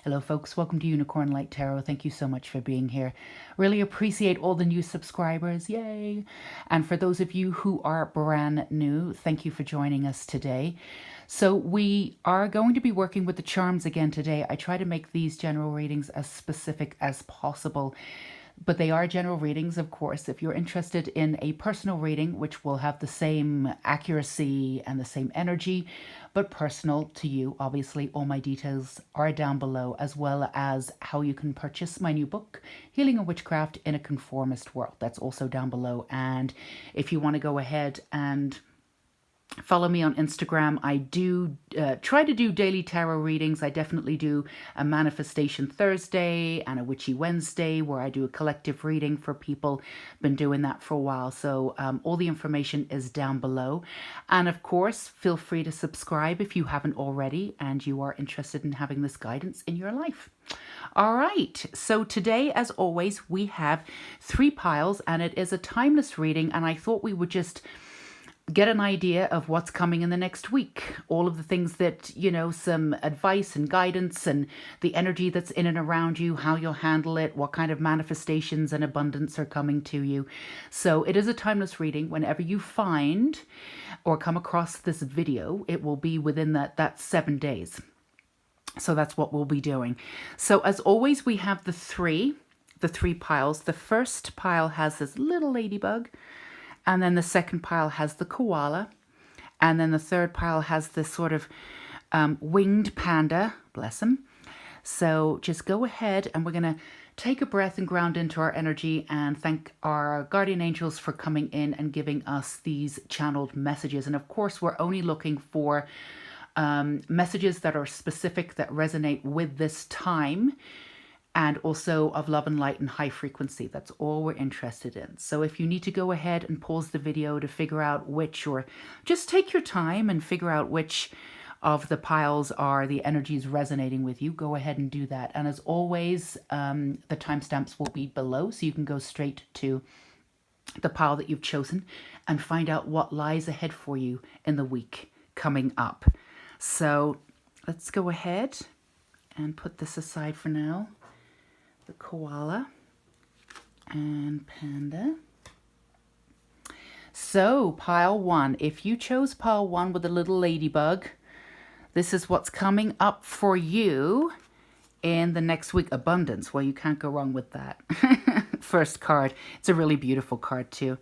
Hello folks, welcome to Unicorn Light Tarot. Thank you so much for being here. Really appreciate all the new subscribers, yay! And for those of you who are brand new, thank you for joining us today. So we are going to be working with the charms again today. I try to make these general readings as specific as possible, but they are general readings, of course. If you're interested in a personal reading, which will have the same accuracy and the same energy, but personal to you, obviously, all my details are down below, as well as how you can purchase my new book, Healing and Witchcraft in a Conformist World. That's also down below. And if you want to go ahead and follow me on Instagram, I do try to do daily tarot readings. I definitely do a Manifestation Thursday and a Witchy Wednesday where I do a collective reading for people. Been doing that for a while. So all the information is down below. And of course, feel free to subscribe if you haven't already and you are interested in having this guidance in your life. All right, so today, as always, we have 3 piles and it is a timeless reading. And I thought we would just get an idea of what's coming in the next week, all of the things that, you know, some advice and guidance and the energy that's in and around you, how you'll handle it, what kind of manifestations and abundance are coming to you. So it is a timeless reading. Whenever you find or come across this video, it will be within that 7 days. So that's what we'll be doing. So as always, we have the three piles. The first pile has this little ladybug. And then the second pile has the koala. And then the third pile has this sort of winged panda. Bless him. So just go ahead and we're going to take a breath and ground into our energy and thank our guardian angels for coming in and giving us these channeled messages. And of course, we're only looking for messages that are specific, that resonate with this time, and also of love and light and high frequency. That's all we're interested in. So if you need to go ahead and pause the video to figure out which, or just take your time and figure out which of the piles are the energies resonating with you, go ahead and do that. And as always, the timestamps will be below, so you can go straight to the pile that you've chosen and find out what lies ahead for you in the week coming up. So let's go ahead and put this aside for now. The koala and panda. So pile 1, if you chose pile 1 with a little ladybug, this is what's coming up for you in the next week. Abundance. Well, you can't go wrong with that. First card. It's a really beautiful card too.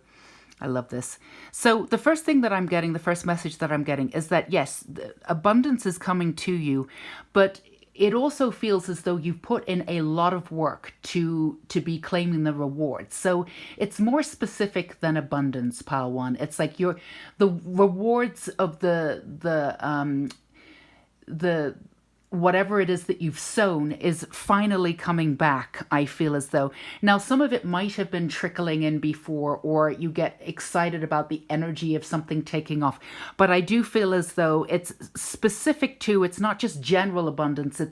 I love this. So the first thing that I'm getting, the first message that I'm getting is that yes, abundance is coming to you, but it also feels as though you've put in a lot of work to be claiming the rewards. So it's more specific than abundance, pile 1. It's like the rewards of the whatever it is that you've sown is finally coming back, I feel as though. Now, some of it might have been trickling in before, or you get excited about the energy of something taking off. But I do feel as though it's specific to, it's not just general abundance,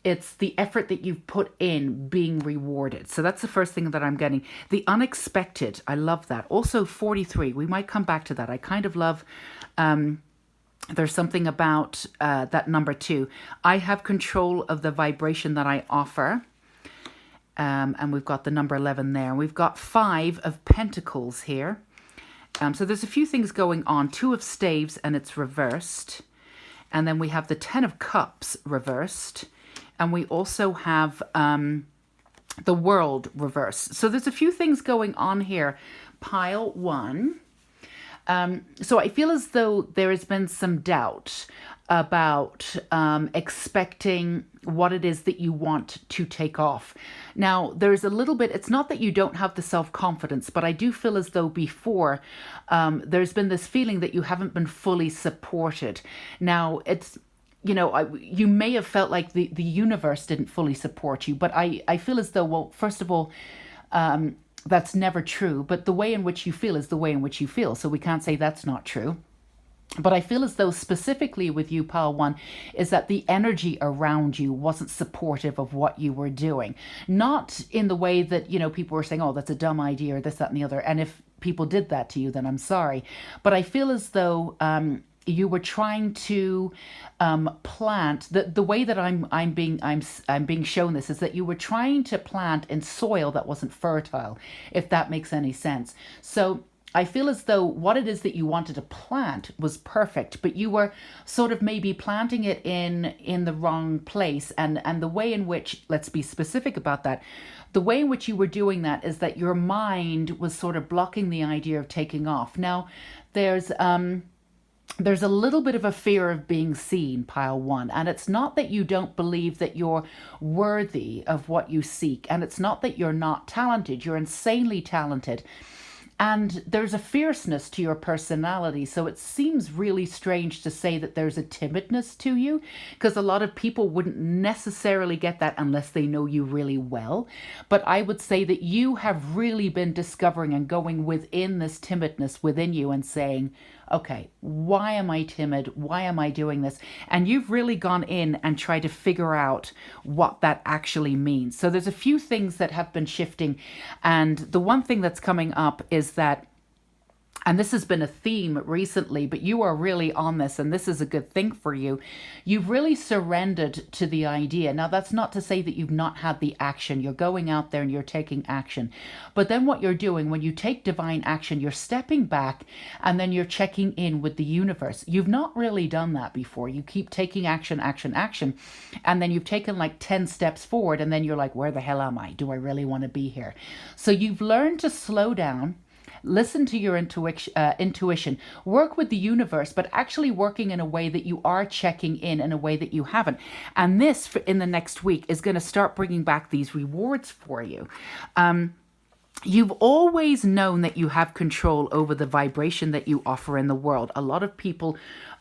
it's the effort that you've put in being rewarded. So that's the first thing that I'm getting. The unexpected, I love that. Also 43, we might come back to that. I kind of love... there's something about that number 2. I have control of the vibration that I offer. And we've got the number 11 there. We've got 5 of Pentacles here. So there's a few things going on. 2 of Staves and it's reversed. And then we have the 10 of Cups reversed. And we also have the World reversed. So there's a few things going on here. Pile 1. So I feel as though there has been some doubt about expecting what it is that you want to take off. Now, there's a little bit, it's not that you don't have the self-confidence, but I do feel as though before there's been this feeling that you haven't been fully supported. Now, it's, you know, you may have felt like the universe didn't fully support you, but I feel as though, well, first of all, that's never true, but the way in which you feel is the way in which you feel. So we can't say that's not true. But I feel as though specifically with you, pile 1, is that the energy around you wasn't supportive of what you were doing. Not in the way that, you know, people were saying, oh, that's a dumb idea or this, that, and the other. And if people did that to you, then I'm sorry. But I feel as though you were trying to plant. The way that I'm being shown this is that you were trying to plant in soil that wasn't fertile, if that makes any sense. So I feel as though what it is that you wanted to plant was perfect, but you were sort of maybe planting it in the wrong place. And the way in which, let's be specific about that, the way in which you were doing that is that your mind was sort of blocking the idea of taking off. Now, there's a little bit of a fear of being seen, pile one. And it's not that you don't believe that you're worthy of what you seek. And it's not that you're not talented. You're insanely talented. And there's a fierceness to your personality. So it seems really strange to say that there's a timidness to you, because a lot of people wouldn't necessarily get that unless they know you really well. But I would say that you have really been discovering and going within this timidness within you and saying, okay, why am I timid? Why am I doing this? And you've really gone in and tried to figure out what that actually means. So there's a few things that have been shifting. And the one thing that's coming up is that, and this has been a theme recently, but you are really on this, and this is a good thing for you. You've really surrendered to the idea. Now, that's not to say that you've not had the action. You're going out there and you're taking action. But then what you're doing, when you take divine action, you're stepping back and then you're checking in with the universe. You've not really done that before. You keep taking action, action, action. And then you've taken like 10 steps forward, and then you're like, where the hell am I? Do I really want to be here? So you've learned to slow down. Listen to your intuition, work with the universe, but actually working in a way that you are checking in a way that you haven't. And this, in the next week, is going to start bringing back these rewards for you. You've always known that you have control over the vibration that you offer in the world. A lot of people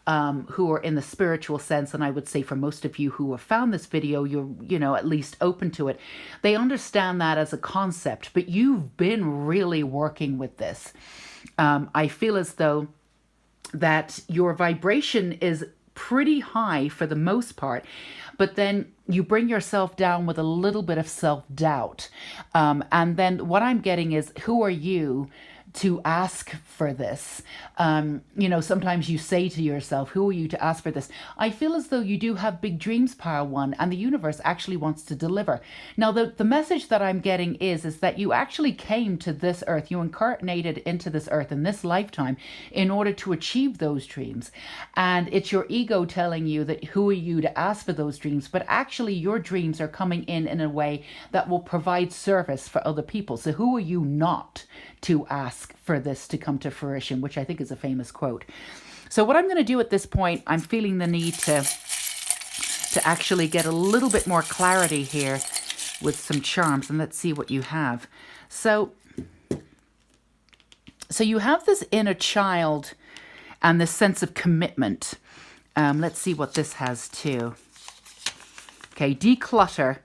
who are in the spiritual sense, and I would say for most of you who have found this video, you're at least open to it. They understand that as a concept, but you've been really working with this. I feel as though that your vibration is pretty high for the most part, but then you bring yourself down with a little bit of self-doubt. And then what I'm getting is, who are you to ask for this? Sometimes you say to yourself, who are you to ask for this? I feel as though you do have big dreams, Power One, and the universe actually wants to deliver. Now, the message that I'm getting is that you actually came to this earth, you incarnated into this earth in this lifetime in order to achieve those dreams. And it's your ego telling you that who are you to ask for those dreams, but actually your dreams are coming in a way that will provide service for other people. So who are you not to ask for this to come to fruition, which I think is a famous quote. So what I'm going to do at this point, I'm feeling the need to actually get a little bit more clarity here with some charms, and let's see what you have. So you have this inner child and this sense of commitment. Let's see what this has too. Okay, declutter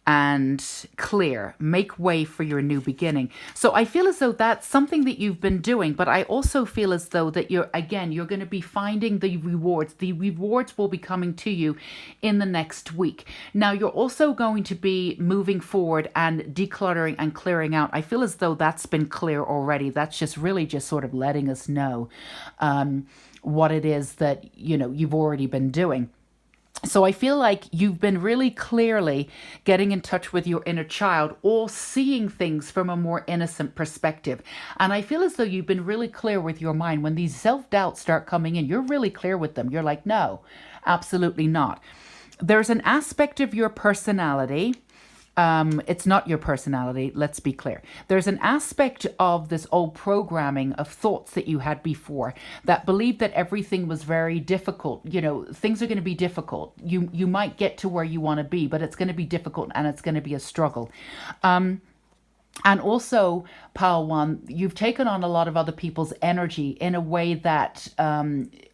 and clear, make way for your new beginning. So I feel as though that's something that you've been doing, but I also feel as though that you're going to be finding the rewards. The rewards will be coming to you in the next week. Now, you're also going to be moving forward and decluttering and clearing out. I feel as though that's been clear already. That's just really just sort of letting us know what it is that, you've already been doing. So I feel like you've been really clearly getting in touch with your inner child, or seeing things from a more innocent perspective. And I feel as though you've been really clear with your mind. When these self-doubts start coming in, you're really clear with them. You're like, no, absolutely not. There's an aspect of your personality. It's not your personality, let's be clear. There's an aspect of this old programming of thoughts that you had before that believed that everything was very difficult. Things are going to be difficult. You might get to where you want to be, but it's going to be difficult and it's going to be a struggle. And also, Power One, you've taken on a lot of other people's energy in a way that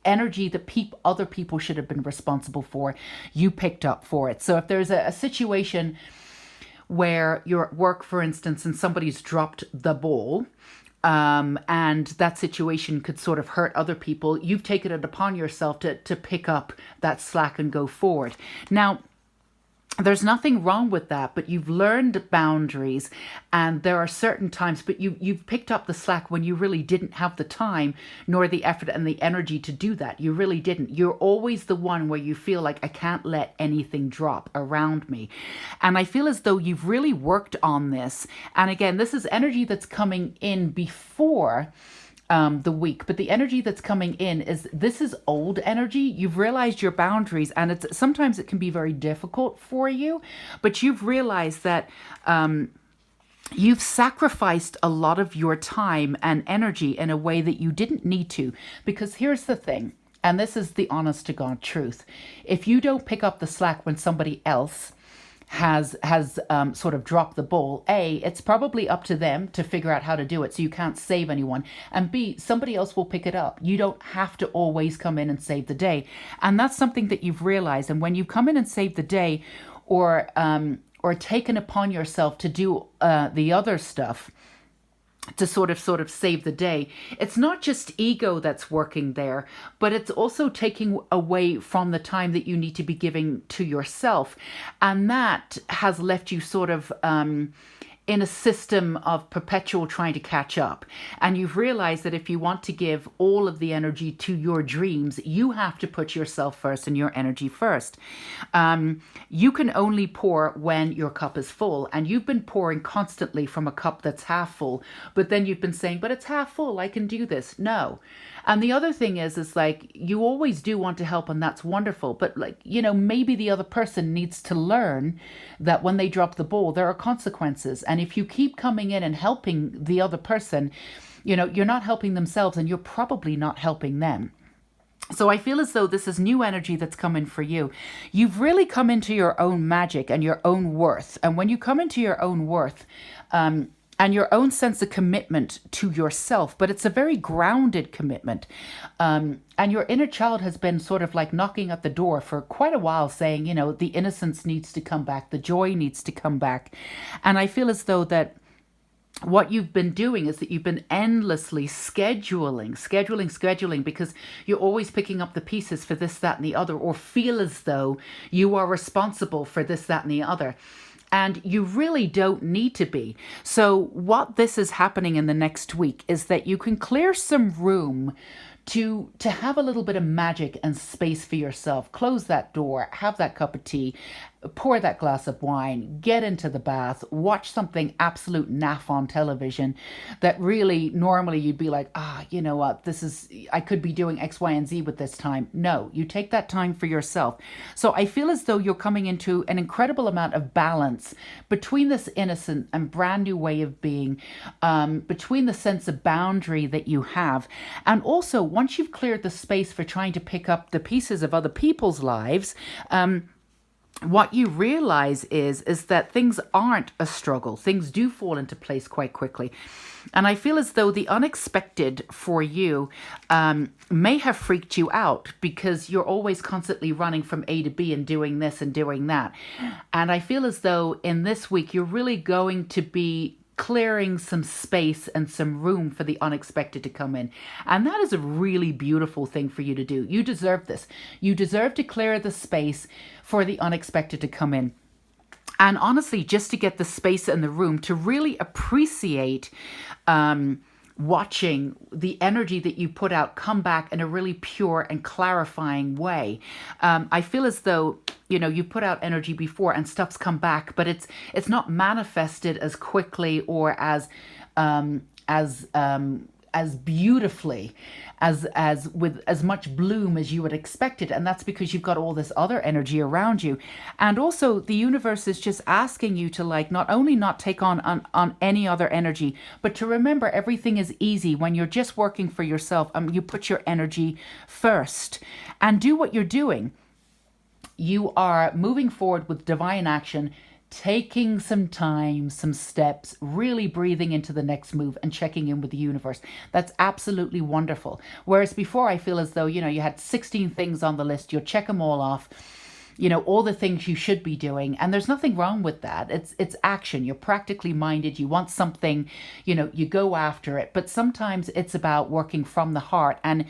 energy that other people should have been responsible for, you picked up for it. So if there's a situation where you're at work, for instance, and somebody's dropped the ball, and that situation could sort of hurt other people, you've taken it upon yourself to pick up that slack and go forward. Now, there's nothing wrong with that, but you've learned boundaries, and there are certain times, but you've picked up the slack when you really didn't have the time nor the effort and the energy to do that. You really didn't. You're always the one where you feel like, I can't let anything drop around me. And I feel as though you've really worked on this. And again, this is energy that's coming in before the week, but the energy that's coming in is, this is old energy. You've realized your boundaries, and it's sometimes it can be very difficult for you, but you've realized that you've sacrificed a lot of your time and energy in a way that you didn't need to. Because here's the thing, and this is the honest to God truth: if you don't pick up the slack when somebody else has sort of dropped the ball, A, it's probably up to them to figure out how to do it, so you can't save anyone, and B, somebody else will pick it up. You don't have to always come in and save the day. And that's something that you've realized. And when you come in and save the day, or taken upon yourself to do the other stuff, to sort of save the day, it's not just ego that's working there, but it's also taking away from the time that you need to be giving to yourself. And that has left you sort of in a system of perpetual trying to catch up. And you've realized that if you want to give all of the energy to your dreams, you have to put yourself first and your energy first. You can only pour when your cup is full, and you've been pouring constantly from a cup that's half full, but then you've been saying, but it's half full, I can do this. No. And the other thing is like, you always do want to help, and that's wonderful. But like, maybe the other person needs to learn that when they drop the ball, there are consequences. And if you keep coming in and helping the other person, you're not helping themselves, and you're probably not helping them. So I feel as though this is new energy that's come in for you. You've really come into your own magic and your own worth. And when you come into your own worth, and your own sense of commitment to yourself, but it's a very grounded commitment. And your inner child has been sort of like knocking at the door for quite a while, saying, the innocence needs to come back, the joy needs to come back. And I feel as though that what you've been doing is that you've been endlessly scheduling, because you're always picking up the pieces for this, that, and the other, or feel as though you are responsible for this, that, and the other. And you really don't need to be. So what this is happening in the next week is that you can clear some room to have a little bit of magic and space for yourself. Close that door, have that cup of tea, pour that glass of wine, get into the bath, watch something absolute naff on television that really normally you'd be like, you know what, I could be doing X, Y, and Z with this time. No, you take that time for yourself. So I feel as though you're coming into an incredible amount of balance between this innocent and brand new way of being, between the sense of boundary that you have, and also once you've cleared the space for trying to pick up the pieces of other people's lives, what you realize is that things aren't a struggle. Things do fall into place quite quickly. And I feel as though the unexpected for you may have freaked you out, because you're always constantly running from A to B and doing this and doing that. And I feel as though in this week, you're really going to be clearing some space and some room for the unexpected to come in. And that is a really beautiful thing for you to do. You deserve this. You deserve to clear the space for the unexpected to come in. And honestly, just to get the space and the room to really appreciate watching the energy that you put out come back in a really pure and clarifying way. I feel as though, you put out energy before and stuff's come back, but it's not manifested as quickly or as beautifully, as with as much bloom as you would expect it. And that's because you've got all this other energy around you. And also the universe is just asking you to not only not take on any other energy, but to remember everything is easy when you're just working for yourself. You put your energy first and do what you're doing. You are moving forward with divine action, taking some time, some steps, really breathing into the next move and checking in with the universe. That's absolutely wonderful. Whereas before, I feel as though, you had 16 things on the list. You'll check them all off, all the things you should be doing. And there's nothing wrong with that. It's action. You're practically minded. You want something, you go after it. But sometimes it's about working from the heart and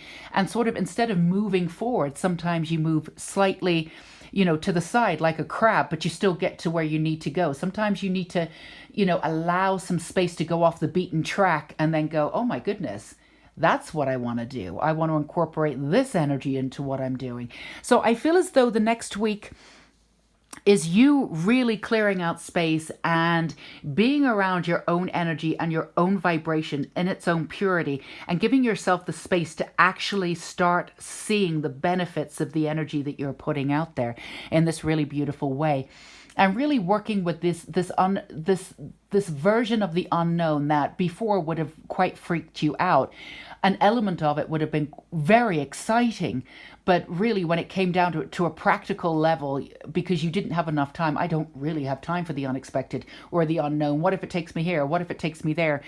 sort of, instead of moving forward, sometimes you move slightly to the side like a crab, but you still get to where you need to go. Sometimes you need to, allow some space to go off the beaten track and then go, oh my goodness, that's what I want to do. I want to incorporate this energy into what I'm doing. So I feel as though the next week is you really clearing out space and being around your own energy and your own vibration in its own purity, and giving yourself the space to actually start seeing the benefits of the energy that you're putting out there in this really beautiful way. And really working with this version of the unknown that before would have quite freaked you out. An element of it would have been very exciting, but really when it came down to a practical level, because you didn't have enough time, I don't really have time for the unexpected or the unknown. What if it takes me here? What if it takes me there?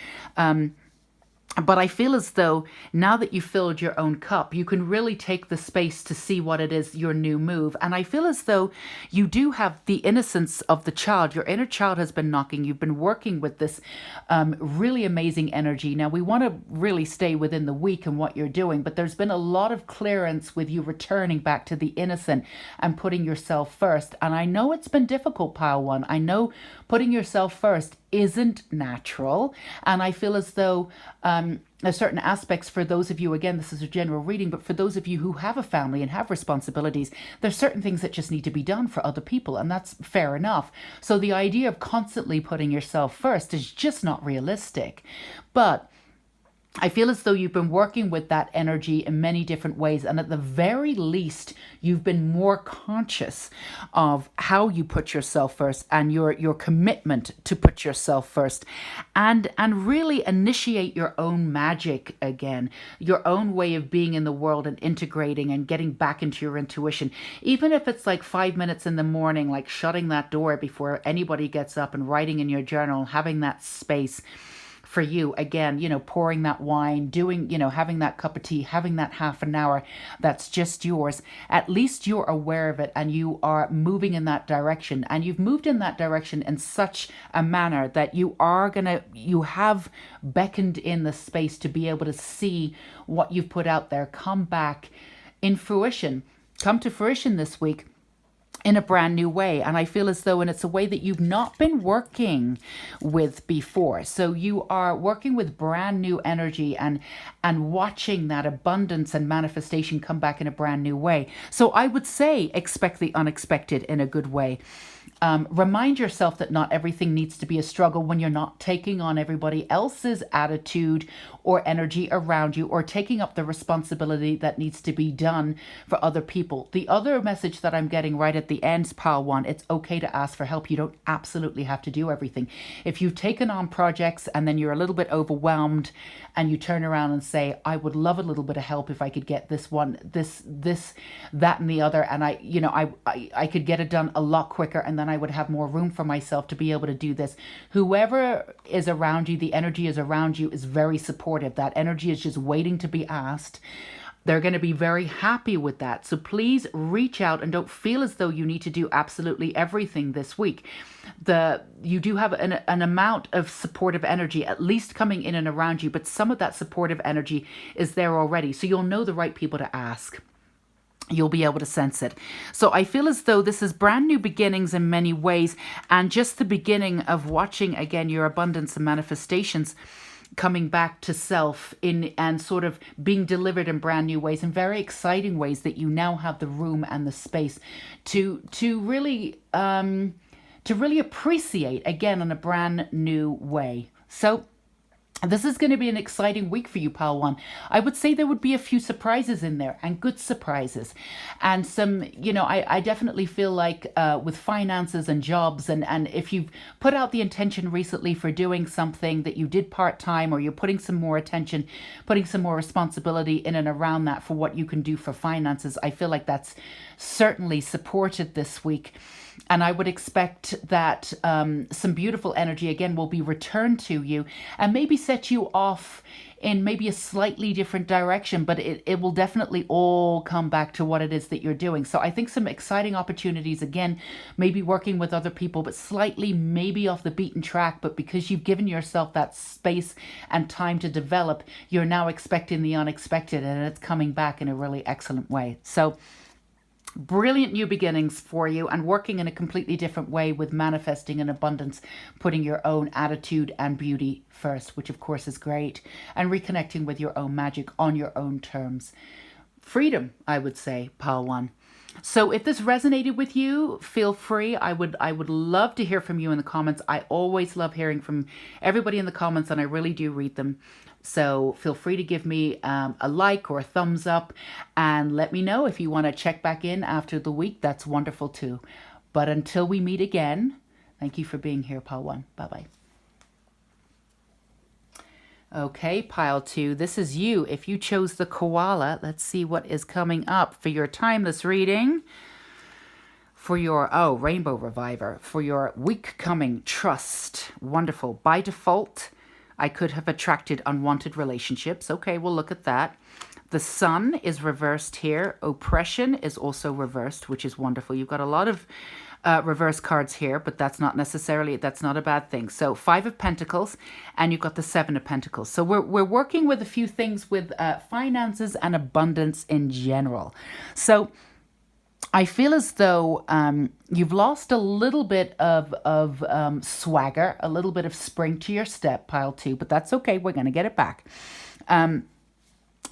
But I feel as though now that you've filled your own cup, you can really take the space to see what it is, your new move. And I feel as though you do have the innocence of the child. Your inner child has been knocking. You've been working with this really amazing energy. Now, we want to really stay within the week and what you're doing, but there's been a lot of clearance with you returning back to the innocent and putting yourself first. And I know it's been difficult, Pile One. I know putting yourself first isn't natural. And I feel as though there's certain aspects for those of you, again, this is a general reading, but for those of you who have a family and have responsibilities, there's certain things that just need to be done for other people, and that's fair enough. So the idea of constantly putting yourself first is just not realistic. But I feel as though you've been working with that energy in many different ways. And at the very least, you've been more conscious of how you put yourself first and your commitment to put yourself first, and really initiate your own magic again, your own way of being in the world and integrating and getting back into your intuition. Even if it's like 5 minutes in the morning, like shutting that door before anybody gets up and writing in your journal, having that space for you again, pouring that wine, doing, having that cup of tea, having that half an hour that's just yours. At least you're aware of it and you are moving in that direction. And you've moved in that direction in such a manner that you have beckoned in the space to be able to see what you've put out there come back in fruition, come to fruition this week in a brand new way. And I feel as though, and it's a way that you've not been working with before. So you are working with brand new energy and watching that abundance and manifestation come back in a brand new way. So I would say expect the unexpected in a good way. Remind yourself that not everything needs to be a struggle when you're not taking on everybody else's attitude or energy around you, or taking up the responsibility that needs to be done for other people. The other message that I'm getting right at the end, Pile One, it's okay to ask for help. You don't absolutely have to do everything. If you've taken on projects and then you're a little bit overwhelmed and you turn around and say, I would love a little bit of help if I could get this one, this, that, and the other, and I could get it done a lot quicker, and then I would have more room for myself to be able to do this. Whoever is around you, the energy is around you, is very supportive. That energy is just waiting to be asked. They're going to be very happy with that. So please reach out and don't feel as though you need to do absolutely everything this week. You do have an amount of supportive energy at least coming in and around you, but some of that supportive energy is there already. So you'll know the right people to ask. You'll be able to sense it. So I feel as though this is brand new beginnings in many ways, and just the beginning of watching again your abundance and manifestations coming back to self and sort of being delivered in brand new ways, in very exciting ways that you now have the room and the space to really appreciate again in a brand new way. So this is going to be an exciting week for you, Pile One. I would say there would be a few surprises in there, and good surprises. And some, I definitely feel like with finances and jobs, and if you've put out the intention recently for doing something that you did part-time, or you're putting some more attention, putting some more responsibility in and around that for what you can do for finances, I feel like that's certainly supported this week. And I would expect that some beautiful energy, again, will be returned to you and maybe set you off in maybe a slightly different direction, but it will definitely all come back to what it is that you're doing. So I think some exciting opportunities, again, maybe working with other people, but slightly maybe off the beaten track. But because you've given yourself that space and time to develop, you're now expecting the unexpected, and it's coming back in a really excellent way. So Brilliant new beginnings for you, and working in a completely different way with manifesting an abundance, putting your own attitude and beauty first, which of course is great, and reconnecting with your own magic on your own terms. Freedom, I would say, pile one. So if this resonated with you, feel free. I would love to hear from you in the comments. I always love hearing from everybody in the comments, and I really do read them. So feel free to give me a like or a thumbs up, and let me know if you want to check back in after the week. That's wonderful too. But until we meet again, thank you for being here, pile one. Bye-bye. Okay, pile two, this is you. If you chose the koala, let's see what is coming up for your timeless reading. For your, Rainbow Reviver. For your week coming, trust. Wonderful. By default, I could have attracted unwanted relationships. Okay, we'll look at that. The sun is reversed here. Oppression is also reversed, which is wonderful. You've got a lot of reverse cards here, but that's not a bad thing. So 5 of Pentacles, and you've got the 7 of Pentacles. So we're working with a few things with finances and abundance in general. So I feel as though you've lost a little bit of swagger, a little bit of spring to your step, pile two, but that's okay. We're going to get it back.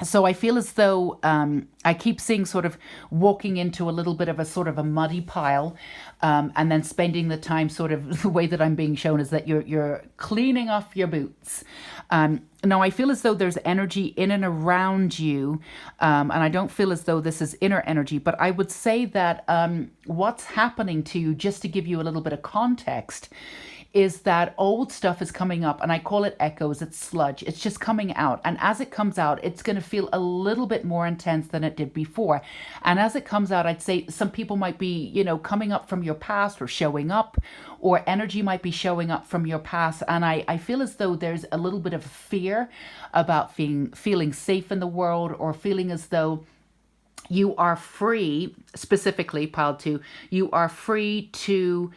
So I feel as though I keep seeing sort of walking into a little bit of a sort of a muddy pile, and then spending the time sort of the way that I'm being shown is that you're cleaning off your boots. Now I feel as though there's energy in and around you, and I don't feel as though this is inner energy, but I would say that what's happening to you, just to give you a little bit of context, is that old stuff is coming up, and I call it echoes, it's sludge. It's just coming out. And as it comes out, it's going to feel a little bit more intense than it did before. And as it comes out, I'd say some people might be, coming up from your past or showing up, or energy might be showing up from your past. And I feel as though there's a little bit of fear about feeling safe in the world, or feeling as though you are free, specifically pile two, you are free to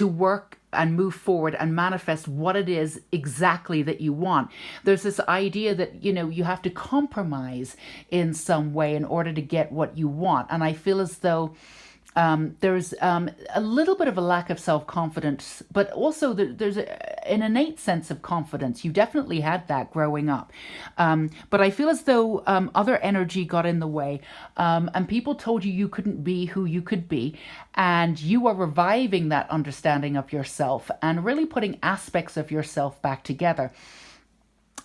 work and move forward and manifest what it is exactly that you want. There's this idea that, you have to compromise in some way in order to get what you want. And I feel as though there's a little bit of a lack of self-confidence, but also there's an innate sense of confidence. You definitely had that growing up. But I feel as though other energy got in the way, and people told you couldn't be who you could be. And you are reviving that understanding of yourself and really putting aspects of yourself back together.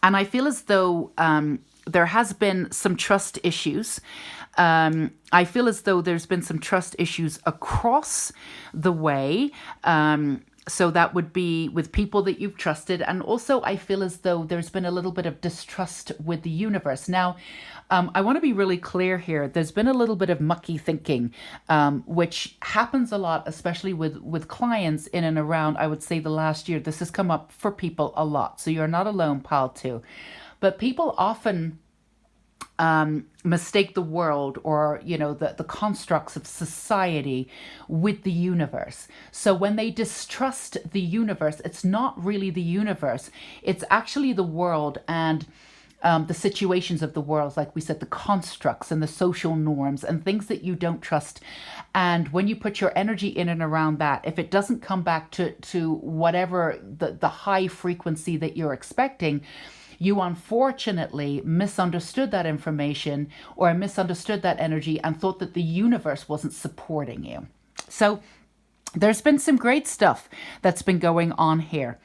And I feel as though there has been some trust issues. I feel as though there's been some trust issues across the way. So that would be with people that you've trusted. And also I feel as though there's been a little bit of distrust with the universe. Now, I want to be really clear here. There's been a little bit of mucky thinking, which happens a lot, especially with clients in and around, I would say, the last year. This has come up for people a lot. So you're not alone, pile two. But people often mistake the world, or the constructs of society with the universe. So when they distrust the universe, it's not really the universe, it's actually the world and the situations of the world, like we said, the constructs and the social norms and things that you don't trust. And when you put your energy in and around that, if it doesn't come back to whatever the high frequency that you're expecting, you unfortunately misunderstood that information or misunderstood that energy and thought that the universe wasn't supporting you. So there's been some great stuff that's been going on here.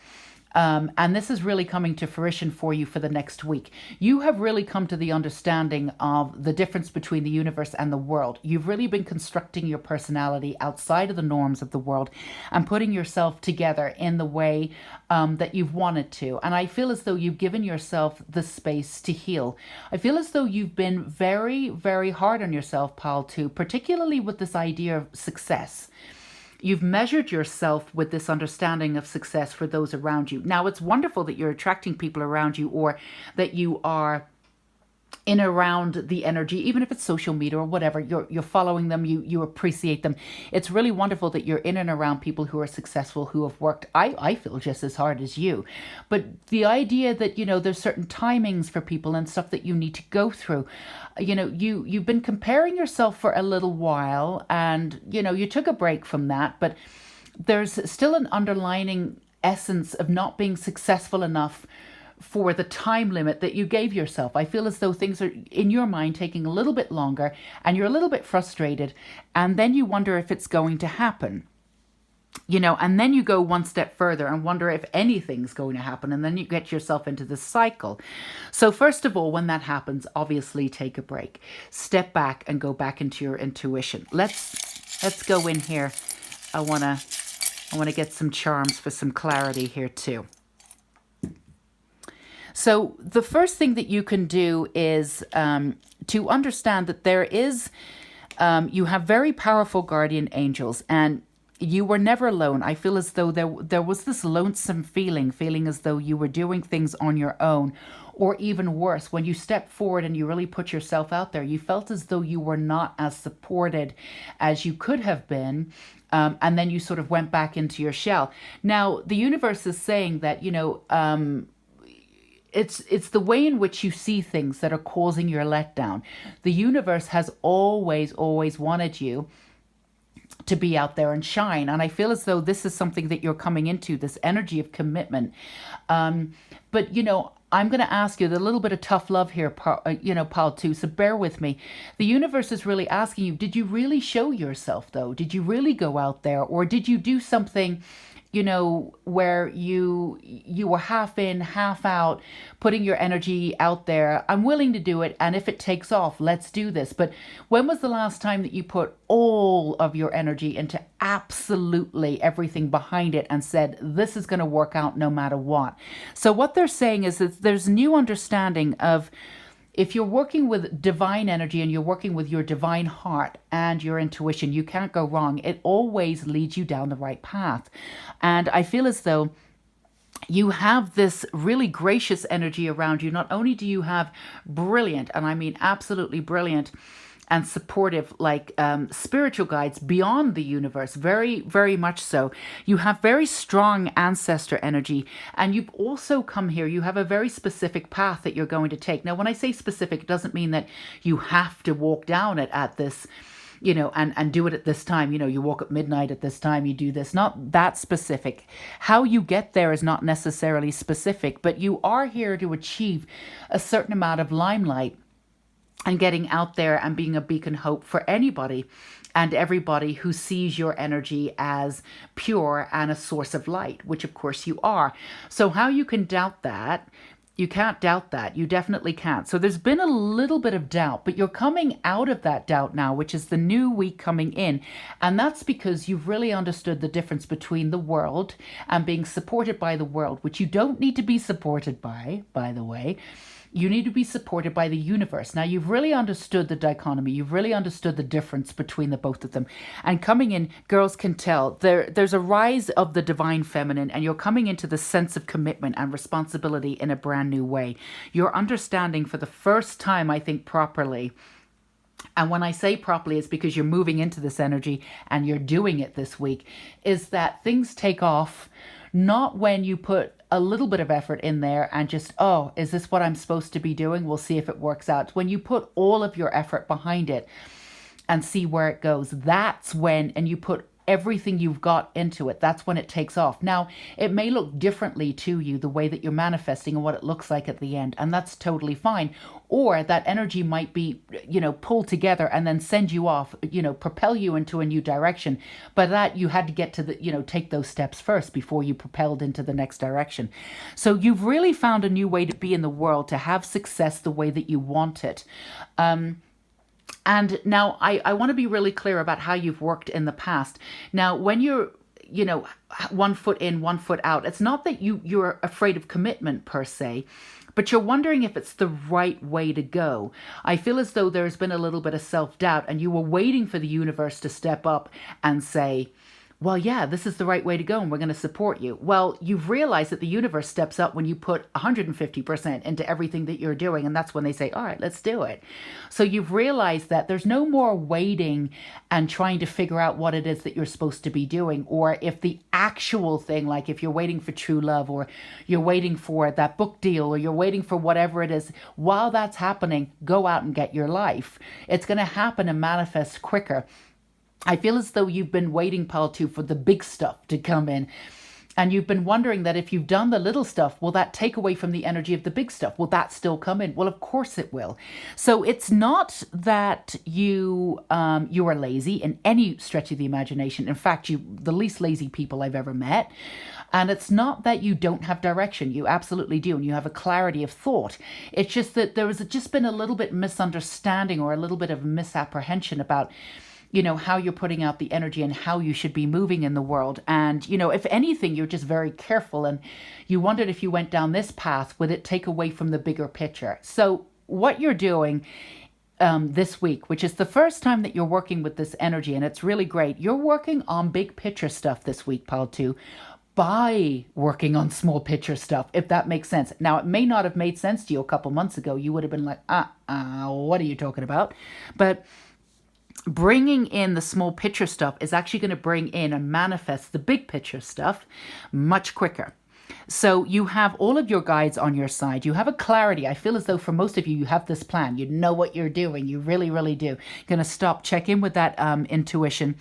And this is really coming to fruition for you for the next week. You have really come to the understanding of the difference between the universe and the world. You've really been constructing your personality outside of the norms of the world and putting yourself together in the way that you've wanted to. And I feel as though you've given yourself the space to heal. I feel as though you've been very, very hard on yourself, pile two, particularly with this idea of success. You've measured yourself with this understanding of success for those around you. Now, it's wonderful that you're attracting people around you, or that you are in around the energy, even if it's social media or whatever, you're following them, you appreciate them. It's really wonderful that you're in and around people who are successful, who have worked, I feel, just as hard as you. But the idea that, there's certain timings for people and stuff that you need to go through. You've been comparing yourself for a little while, and you took a break from that, but there's still an underlining essence of not being successful enough for the time limit that you gave yourself. I feel as though things are, in your mind, taking a little bit longer, and you're a little bit frustrated, and then you wonder if it's going to happen. And then you go one step further and wonder if anything's going to happen, and then you get yourself into this cycle. So first of all, when that happens, obviously take a break. Step back and go back into your intuition. Let's go in here. I want to get some charms for some clarity here too. So the first thing that you can do is to understand that there is, you have very powerful guardian angels, and you were never alone. I feel as though there was this lonesome feeling as though you were doing things on your own, or even worse, when you stepped forward and you really put yourself out there, you felt as though you were not as supported as you could have been. And then you sort of went back into your shell. Now, the universe is saying that, it's the way in which you see things that are causing your letdown. The universe has always wanted you to be out there and shine. And I feel as though this is something that you're coming into, this energy of commitment. But, I'm going to ask you the little bit of tough love here, pal too. So bear with me. The universe is really asking you, did you really show yourself though? Did you really go out there? Or did you do something, where you were half in, half out, putting your energy out there? I'm willing to do it, and if it takes off, let's do this. But when was the last time that you put all of your energy into absolutely everything behind it and said, this is going to work out no matter what? So what they're saying is that there's new understanding of, if you're working with divine energy and you're working with your divine heart and your intuition, you can't go wrong. It always leads you down the right path. And I feel as though you have this really gracious energy around you. Not only do you have brilliant, and I mean absolutely brilliant, and supportive, spiritual guides beyond the universe, very, very much so. You have very strong ancestor energy, and you've also come here, you have a very specific path that you're going to take. Now, when I say specific, it doesn't mean that you have to walk down it at this, and do it at this time. You walk at midnight at this time, you do this. Not that specific. How you get there is not necessarily specific, but you are here to achieve a certain amount of limelight and getting out there and being a beacon hope for anybody and everybody who sees your energy as pure and a source of light, which of course you are. So how you can doubt that? You can't doubt that. You definitely can't. So there's been a little bit of doubt, but you're coming out of that doubt now, which is the new week coming in. And that's because you've really understood the difference between the world and being supported by the world, which you don't need to be supported by the way. You need to be supported by the universe. Now, you've really understood the dichotomy. You've really understood the difference between the both of them. And coming in, girls can tell, there's a rise of the divine feminine, and you're coming into the sense of commitment and responsibility in a brand new way. You're understanding for the first time, I think, properly. And when I say properly, it's because you're moving into this energy and you're doing it this week, is that things take off, not when you put a little bit of effort in there and just, oh, is this what I'm supposed to be doing? We'll see if it works out. When you put all of your effort behind it and see where it goes, that's when, and you put everything you've got into it, that's when it takes off. Now, it may look differently to you, the way that you're manifesting and what it looks like at the end, and that's totally fine. Or that energy might be, pulled together and then send you off, propel you into a new direction. But that you had to get to the, take those steps first before you propelled into the next direction. So you've really found a new way to be in the world, to have success the way that you want it. And now I want to be really clear about how you've worked in the past. Now, when you're, 1 foot in, 1 foot out, it's not that you're afraid of commitment per se, but you're wondering if it's the right way to go. I feel as though there's been a little bit of self-doubt, and you were waiting for the universe to step up and say, well, yeah, this is the right way to go and we're going to support you. Well, you've realized that the universe steps up when you put 150% into everything that you're doing. And that's when they say, all right, let's do it. So you've realized that there's no more waiting and trying to figure out what it is that you're supposed to be doing. Or if the actual thing, like if you're waiting for true love or you're waiting for that book deal or you're waiting for whatever it is, while that's happening, go out and get your life. It's going to happen and manifest quicker. I feel as though you've been waiting, Pal, too, for the big stuff to come in. And you've been wondering that if you've done the little stuff, will that take away from the energy of the big stuff? Will that still come in? Well, of course it will. So it's not that you are lazy in any stretch of the imagination. In fact, you the least lazy people I've ever met. And it's not that you don't have direction. You absolutely do. And you have a clarity of thought. It's just that there has just been a little bit misunderstanding or a little bit of misapprehension about how you're putting out the energy and how you should be moving in the world. And, if anything, you're just very careful. And you wondered if you went down this path, would it take away from the bigger picture? So what you're doing this week, which is the first time that you're working with this energy, and it's really great. You're working on big picture stuff this week, Pal, too, by working on small picture stuff, if that makes sense. Now, it may not have made sense to you a couple months ago. You would have been like, what are you talking about? But bringing in the small picture stuff is actually going to bring in and manifest the big picture stuff much quicker. So you have all of your guides on your side. You have a clarity. I feel as though for most of you, you have this plan. You know what you're doing. You really, really do. Going to stop, check in with that intuition.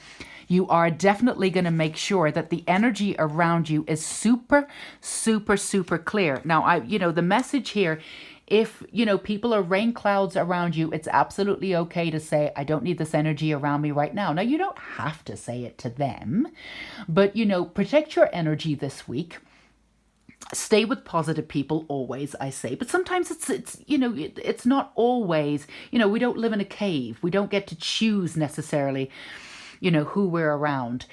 You are definitely going to make sure that the energy around you is super, super, super clear. Now, the message here, if, people are rain clouds around you, it's absolutely okay to say, I don't need this energy around me right now. Now, you don't have to say it to them, but, protect your energy this week. Stay with positive people always, I say. But sometimes it's not always, we don't live in a cave. We don't get to choose necessarily who we're around,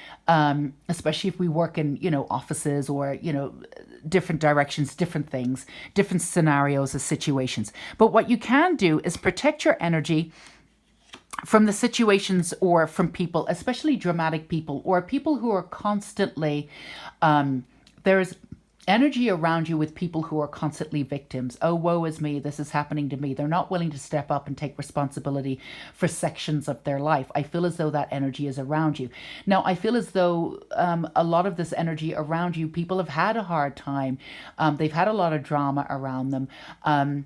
especially if we work in, offices or, different directions, different things, different scenarios or situations. But what you can do is protect your energy from the situations or from people, especially dramatic people or people who are constantly, there's energy around you with people who are constantly victims. Oh, woe is me. This is happening to me. They're not willing to step up and take responsibility for sections of their life. I feel as though that energy is around you. Now, I feel as though a lot of this energy around you, people have had a hard time. They've had a lot of drama around them. And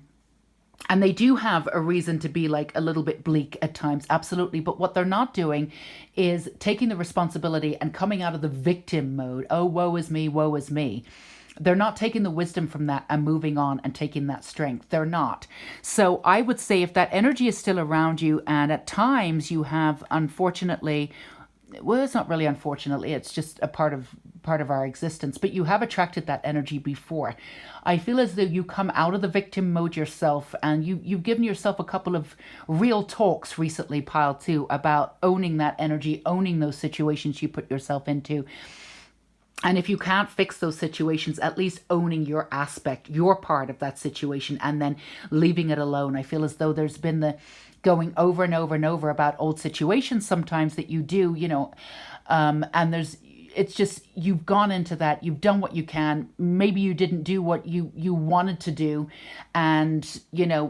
they do have a reason to be like a little bit bleak at times, absolutely. But what they're not doing is taking the responsibility and coming out of the victim mode. Oh, woe is me, woe is me. They're not taking the wisdom from that and moving on and taking that strength. They're not. So I would say if that energy is still around you and at times you have, unfortunately, well, it's not really unfortunately, it's just a part of our existence, but you have attracted that energy before. I feel as though you come out of the victim mode yourself, and you've given yourself a couple of real talks recently, Pile, too, about owning that energy, owning those situations you put yourself into. And if you can't fix those situations, at least owning your aspect, your part of that situation, and then leaving it alone. I feel as though there's been the going over and over and over about old situations sometimes that you do, and it's just, you've gone into that, you've done what you can, maybe you didn't do what you wanted to do, and,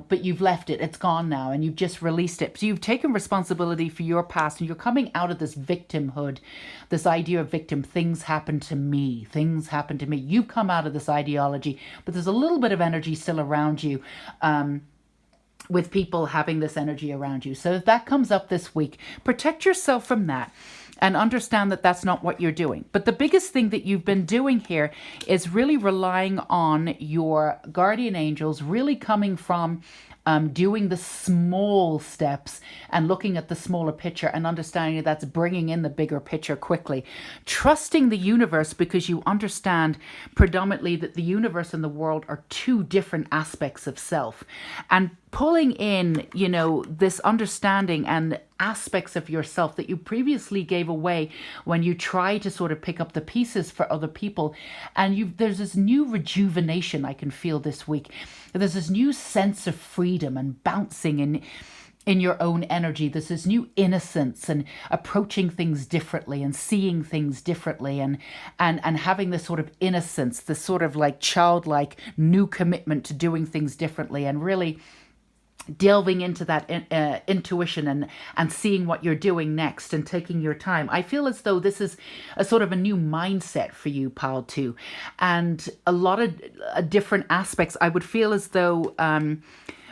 but you've left it, it's gone now, and you've just released it. So you've taken responsibility for your past, and you're coming out of this victimhood, this idea of victim, things happen to me. You've come out of this ideology, but there's a little bit of energy still around you, with people having this energy around you. So if that comes up this week, protect yourself from that. And understand that that's not what you're doing. But the biggest thing that you've been doing here is really relying on your guardian angels, really coming from doing the small steps and looking at the smaller picture and understanding that's bringing in the bigger picture quickly. Trusting the universe because you understand predominantly that the universe and the world are two different aspects of self. And pulling in, this understanding and aspects of yourself that you previously gave away when you try to sort of pick up the pieces for other people. And there's this new rejuvenation I can feel this week. There's this new sense of freedom and bouncing in your own energy. There's this new innocence and approaching things differently and seeing things differently, and having this sort of innocence, this sort of like childlike new commitment to doing things differently, and really delving into that intuition and seeing what you're doing next and taking your time. I feel as though this is a sort of a new mindset for you, pile 2, and a lot of different aspects. I would feel as though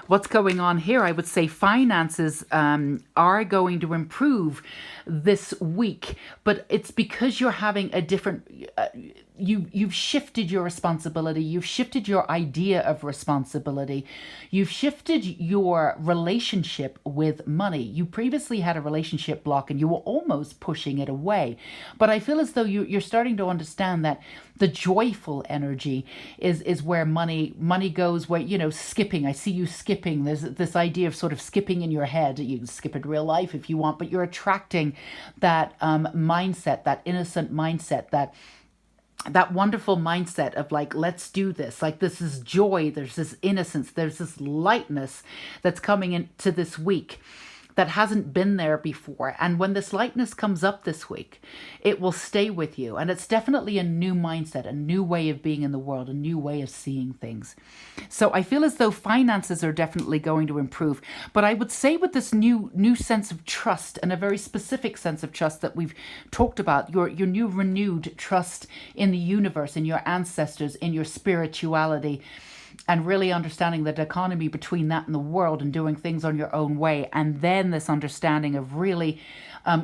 what's going on here, I would say finances are going to improve this week, but it's because you're having a different you've shifted your responsibility, you've shifted your idea of responsibility, you've shifted your relationship with money. You previously had a relationship block and you were almost pushing it away, but I feel as though you're starting to understand that the joyful energy is where money goes, where, you know, skipping. I see you skipping. There's this idea of sort of skipping in your head. You can skip in real life if you want, but you're attracting that mindset, that innocent mindset, that wonderful mindset of like, let's do this. Like, this is joy. There's this innocence. There's this lightness that's coming into this week that hasn't been there before. And when this lightness comes up this week, it will stay with you. And it's definitely a new mindset, a new way of being in the world, a new way of seeing things. So I feel as though finances are definitely going to improve. But I would say with this new sense of trust, and a very specific sense of trust that we've talked about, your new renewed trust in the universe, in your ancestors, in your spirituality, and really understanding the dichotomy between that and the world, and doing things on your own way. And then this understanding of really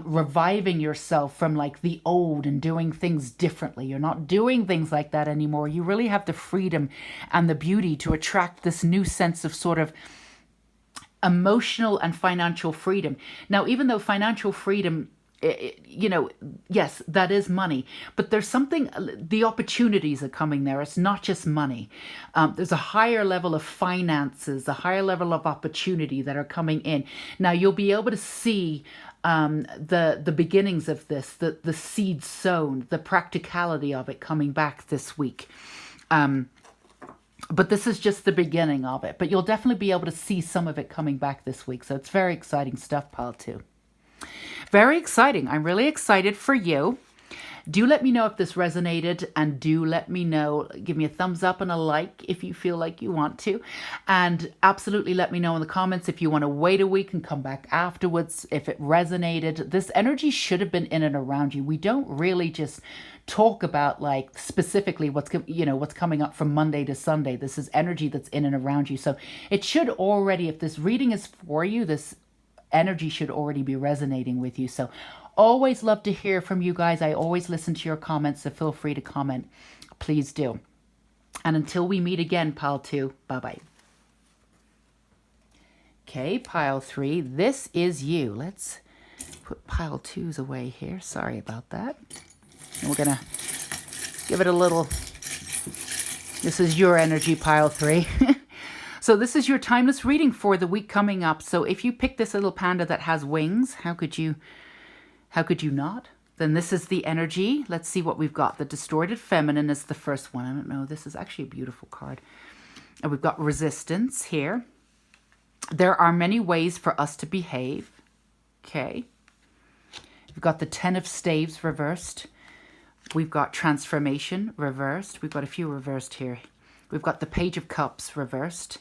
reviving yourself from like the old and doing things differently. You're not doing things like that anymore. You really have the freedom and the beauty to attract this new sense of sort of emotional and financial freedom. Now, even though financial freedom, you know, yes, that is money, but there's something, the opportunities are coming there. It's not just money. There's a higher level of finances, a higher level of opportunity that are coming in. Now, you'll be able to see the beginnings of this, the seed sown, the practicality of it coming back this week. But this is just the beginning of it. But you'll definitely be able to see some of it coming back this week. So it's very exciting stuff, pile 2. Very exciting. I'm really excited for you. Do let me know if this resonated, and do let me know, give me a thumbs up and a like if you feel like you want to. And absolutely let me know in the comments if you want to wait a week and come back afterwards, if it resonated. This energy should have been in and around you. We don't really just talk about like specifically what's coming up from Monday to Sunday. This is energy that's in and around you. So it should already, if this reading is for you, this energy should already be resonating with you. So always love to hear from you guys. I always listen to your comments, so feel free to comment. Please do. And until we meet again, pile 2, bye-bye. Okay, pile 3, this is you. Let's put pile 2s away here. Sorry about that. And we're going to give it a little, this is your energy, pile 3. So this is your timeless reading for the week coming up. So if you pick this little panda that has wings, how could you not? Then this is the energy. Let's see what we've got. The distorted feminine is the first one. I don't know. This is actually a beautiful card. And we've got resistance here. There are many ways for us to behave. Okay. We've got the 10 of staves reversed. We've got transformation reversed. We've got a few reversed here. We've got the page of cups reversed.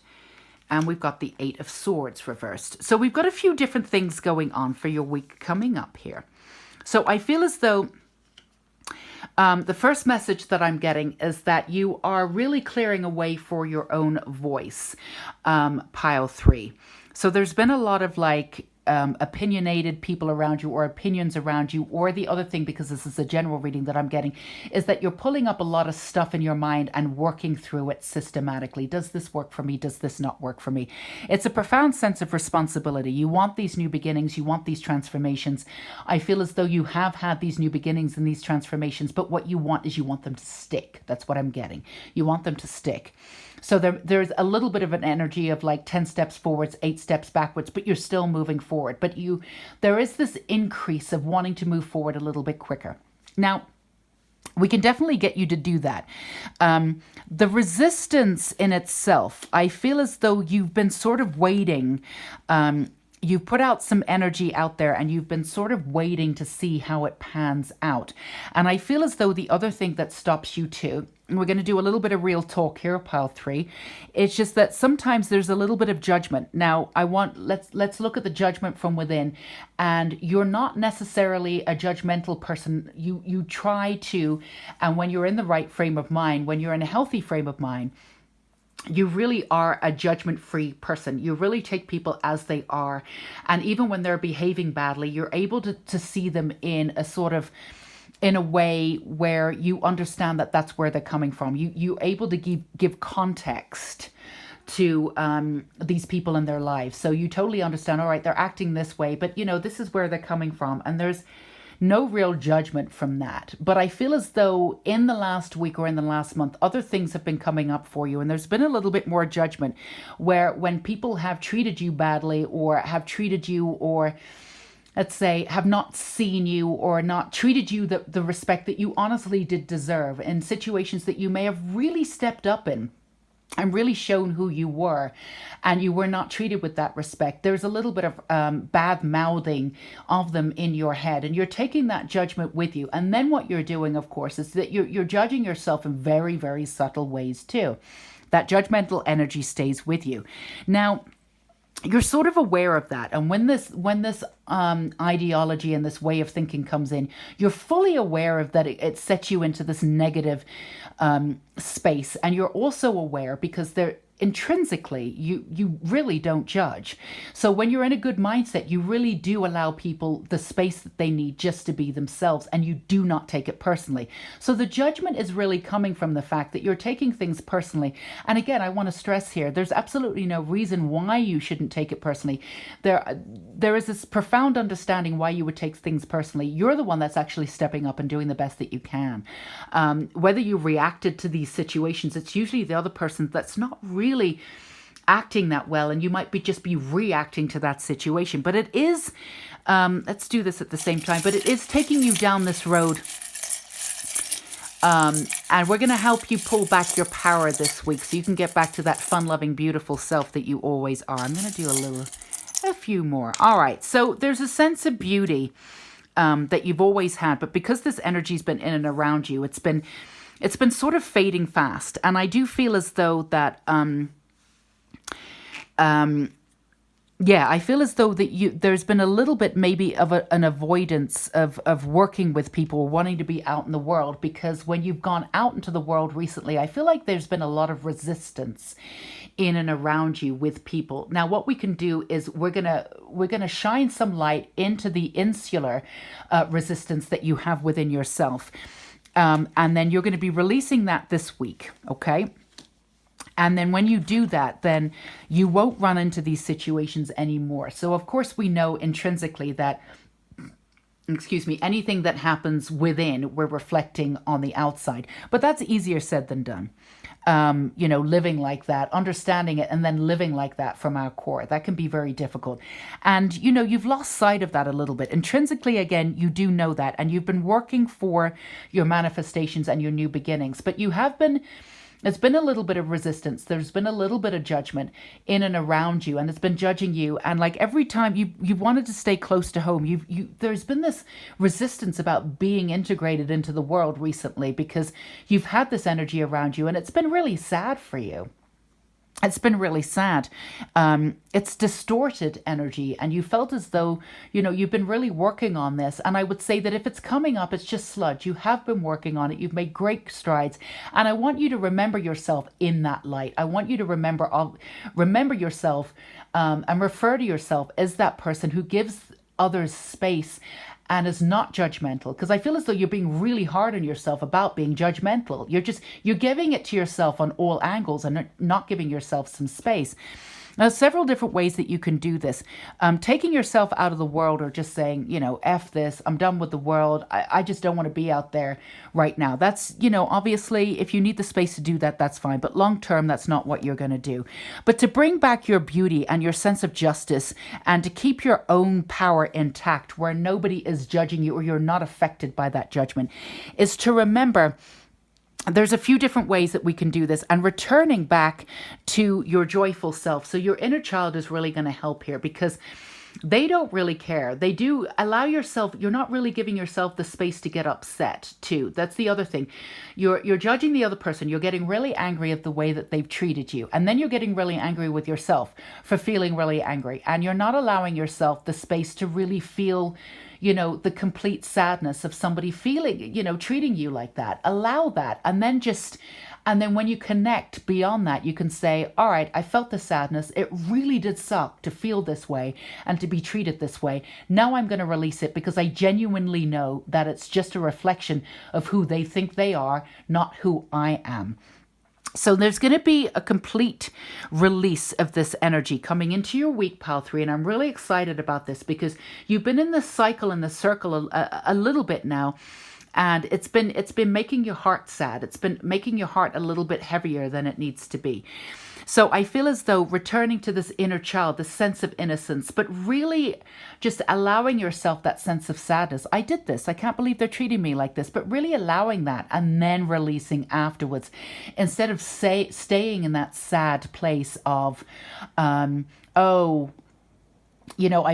And we've got the 8 of swords reversed. So we've got a few different things going on for your week coming up here. So I feel as though the first message that I'm getting is that you are really clearing a way for your own voice, pile 3. So there's been a lot of like opinionated people around you, or opinions around you, or the other thing, because this is a general reading that I'm getting, is that you're pulling up a lot of stuff in your mind and working through it systematically. Does this work for me? Does this not work for me? It's a profound sense of responsibility. You want these new beginnings. You want these transformations. I feel as though you have had these new beginnings and these transformations, but what you want is you want them to stick. That's what I'm getting. You want them to stick. So there's a little bit of an energy of like 10 steps forwards, 8 steps backwards, but you're still moving forward. But there is this increase of wanting to move forward a little bit quicker. Now, we can definitely get you to do that. The resistance in itself, I feel as though you've been sort of waiting you've put out some energy out there and you've been sort of waiting to see how it pans out. And I feel as though the other thing that stops you too, and we're going to do a little bit of real talk here, pile 3, it's just that sometimes there's a little bit of judgment. Now, let's look at the judgment from within, and you're not necessarily a judgmental person. You try to, and when you're in the right frame of mind, when you're in a healthy frame of mind, you really are a judgment-free person. You really take people as they are. And even when they're behaving badly, you're able to see them in a way where you understand that that's where they're coming from. You're able to give context to these people in their lives. So you totally understand, all right, they're acting this way, but this is where they're coming from. And there's no real judgment from that. But I feel as though in the last week or in the last month, other things have been coming up for you. And there's been a little bit more judgment where when people have treated you badly or have treated you, or let's say have not seen you or not treated you the respect that you honestly did deserve in situations that you may have really stepped up in and really shown who you were, and you were not treated with that respect. There's a little bit of bad mouthing of them in your head, and you're taking that judgment with you. And then what you're doing, of course, is that you're judging yourself in very, very subtle ways too. That judgmental energy stays with you. Now, you're sort of aware of that. And when this ideology and this way of thinking comes in, you're fully aware of that it sets you into this negative space. And you're also aware because intrinsically, you really don't judge. So when you're in a good mindset, you really do allow people the space that they need just to be themselves, and you do not take it personally. So the judgment is really coming from the fact that you're taking things personally. And again, I want to stress here, there's absolutely no reason why you shouldn't take it personally. There is this profound understanding why you would take things personally. You're the one that's actually stepping up and doing the best that you can. Whether you reacted to these situations, it's usually the other person that's not really acting that well, and you might just be reacting to that situation. But it is, let's do this at the same time, but it is taking you down this road. And we're going to help you pull back your power this week so you can get back to that fun-loving, beautiful self that you always are. I'm going to do a few more. All right. So there's a sense of beauty that you've always had, but because this energy's been in and around you, it's been sort of fading fast. And I do feel as though that, I feel as though that there's been a little bit maybe of an avoidance of working with people, wanting to be out in the world, because when you've gone out into the world recently, I feel like there's been a lot of resistance in and around you with people. Now, what we can do is we're gonna shine some light into the insular resistance that you have within yourself. And then you're going to be releasing that this week, okay? And then when you do that, then you won't run into these situations anymore. So, of course, we know intrinsically that, anything that happens within, we're reflecting on the outside. But that's easier said than done. Living like that, understanding it, and then living like that from our core. That can be very difficult. And, you've lost sight of that a little bit. Intrinsically, again, you do know that. And you've been working for your manifestations and your new beginnings. But it's been a little bit of resistance. There's been a little bit of judgment in and around you, and it's been judging you. And like every time you wanted to stay close to home, there's been this resistance about being integrated into the world recently because you've had this energy around you, and it's been really sad for you. It's been really sad. It's distorted energy, and you felt as though, you've been really working on this. And I would say that if it's coming up, it's just sludge. You have been working on it. You've made great strides. And I want you to remember yourself in that light. I want you to remember yourself and refer to yourself as that person who gives others space and is not judgmental. Because I feel as though you're being really hard on yourself about being judgmental. You're giving it to yourself on all angles and not giving yourself some space. Now, several different ways that you can do this. Taking yourself out of the world, or just saying, F this, I'm done with the world. I just don't want to be out there right now. That's, obviously, if you need the space to do that, that's fine. But long term, that's not what you're going to do. But to bring back your beauty and your sense of justice, and to keep your own power intact where nobody is judging you or you're not affected by that judgment, is to remember there's a few different ways that we can do this, and returning back to your joyful self. So your inner child is really going to help here, because They don't really care. They do allow yourself, you're not really giving yourself the space to get upset too. That's the other thing. You're judging the other person. You're getting really angry at the way that they've treated you. And then you're getting really angry with yourself for feeling really angry. And you're not allowing yourself the space to really feel, the complete sadness of somebody feeling, treating you like that. Allow that. And then when you connect beyond that, you can say, all right, I felt the sadness. It really did suck to feel this way and to be treated this way. Now I'm going to release it because I genuinely know that it's just a reflection of who they think they are, not who I am. So there's going to be a complete release of this energy coming into your week, Pile 3. And I'm really excited about this because you've been in this cycle, in the circle a little bit now. And it's been making your heart sad. It's been making your heart a little bit heavier than it needs to be. So I feel as though returning to this inner child, this sense of innocence, but really just allowing yourself that sense of sadness. I did this. I can't believe they're treating me like this. But really allowing that and then releasing afterwards, instead of staying in that sad place of, I've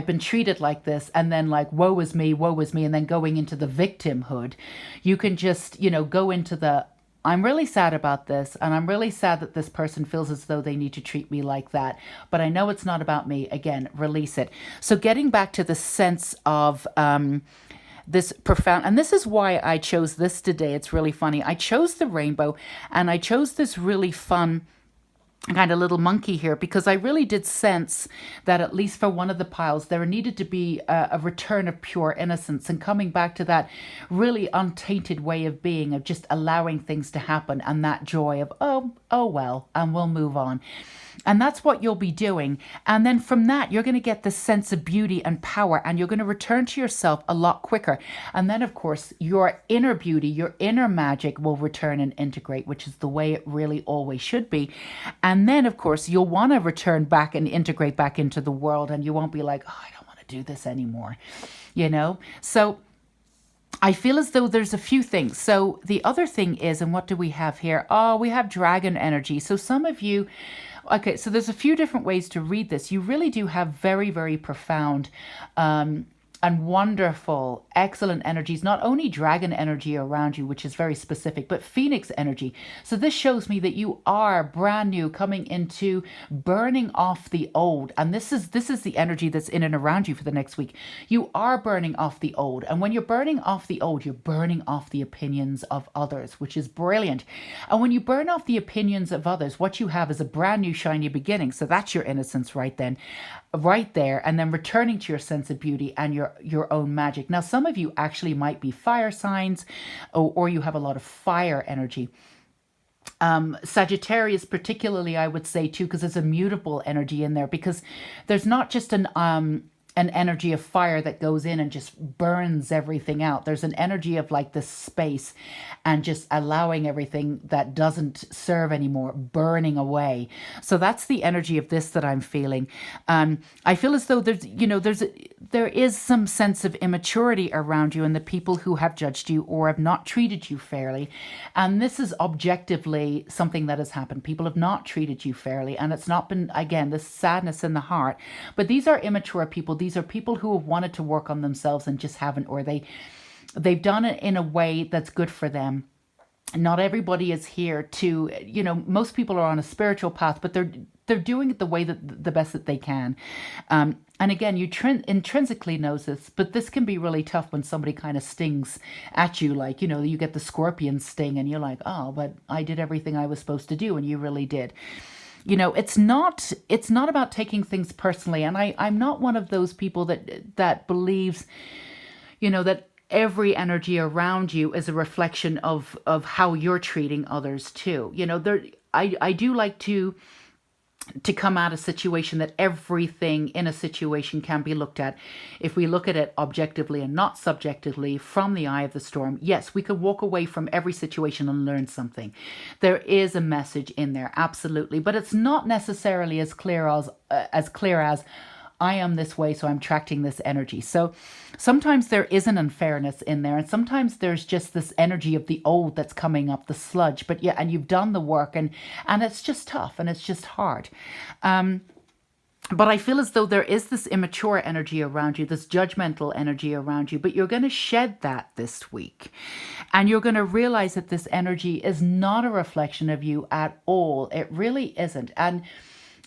been treated like this, and then like, woe is me, and then going into the victimhood. You can just, go into the, I'm really sad about this, and I'm really sad that this person feels as though they need to treat me like that. But I know it's not about me. Again, release it. So getting back to the sense of this profound, and this is why I chose this today. It's really funny. I chose the rainbow, and I chose this really fun kind of little monkey here because I really did sense that at least for one of the piles there needed to be a return of pure innocence and coming back to that really untainted way of being, of just allowing things to happen, and that joy of oh well, and we'll move on. And that's what you'll be doing. And then from that, you're going to get this sense of beauty and power, and you're going to return to yourself a lot quicker. And then, of course, your inner beauty, your inner magic will return and integrate, which is the way it really always should be. And then, of course, you'll want to return back and integrate back into the world, and you won't be like, oh, I don't want to do this anymore, So I feel as though there's a few things. So the other thing is, and what do we have here? Oh, we have dragon energy. So some of you, okay, so there's a few different ways to read this. You really do have very, very profound and wonderful, excellent energies, not only dragon energy around you, which is very specific, but phoenix energy. So this shows me that you are brand new, coming into burning off the old. And this is the energy that's in and around you for the next week. You are burning off the old. And when you're burning off the old, you're burning off the opinions of others, which is brilliant. And when you burn off the opinions of others, what you have is a brand new shiny beginning. So that's your innocence right there, and then returning to your sense of beauty and your own magic. Now, some of you actually might be fire signs, or you have a lot of fire energy. Sagittarius particularly, I would say too, because there's a mutable energy in there, because there's not just an energy of fire that goes in and just burns everything out. There's an energy of like this space and just allowing everything that doesn't serve anymore burning away. So that's the energy of this that I'm feeling. I feel as though there is some sense of immaturity around you and the people who have judged you or have not treated you fairly. And this is objectively something that has happened. People have not treated you fairly, and it's not been, again, this sadness in the heart. But these are immature people. These are people who have wanted to work on themselves and just haven't, or they've done it in a way that's good for them. Not everybody is here to, most people are on a spiritual path, but they're doing it the way that the best that they can. And again, you intrinsically knows this, but this can be really tough when somebody kind of stings at you, like, you get the scorpion sting and you're like, oh, but I did everything I was supposed to do, and you really did. It's not about taking things personally. And I'm not one of those people that believes, that every energy around you is a reflection of how you're treating others too. I do like to come at a situation that everything in a situation can be looked at. If we look at it objectively and not subjectively from the eye of the storm, yes, we could walk away from every situation and learn something. There is a message in there, absolutely, but it's not necessarily as clear as I am this way, so I'm attracting this energy. So sometimes there is an unfairness in there, and sometimes there's just this energy of the old that's coming up, the sludge. But yeah, and you've done the work, and it's just tough, and it's just hard. But I feel as though there is this immature energy around you, this judgmental energy around you, but you're going to shed that this week. And you're going to realize that this energy is not a reflection of you at all. It really isn't. And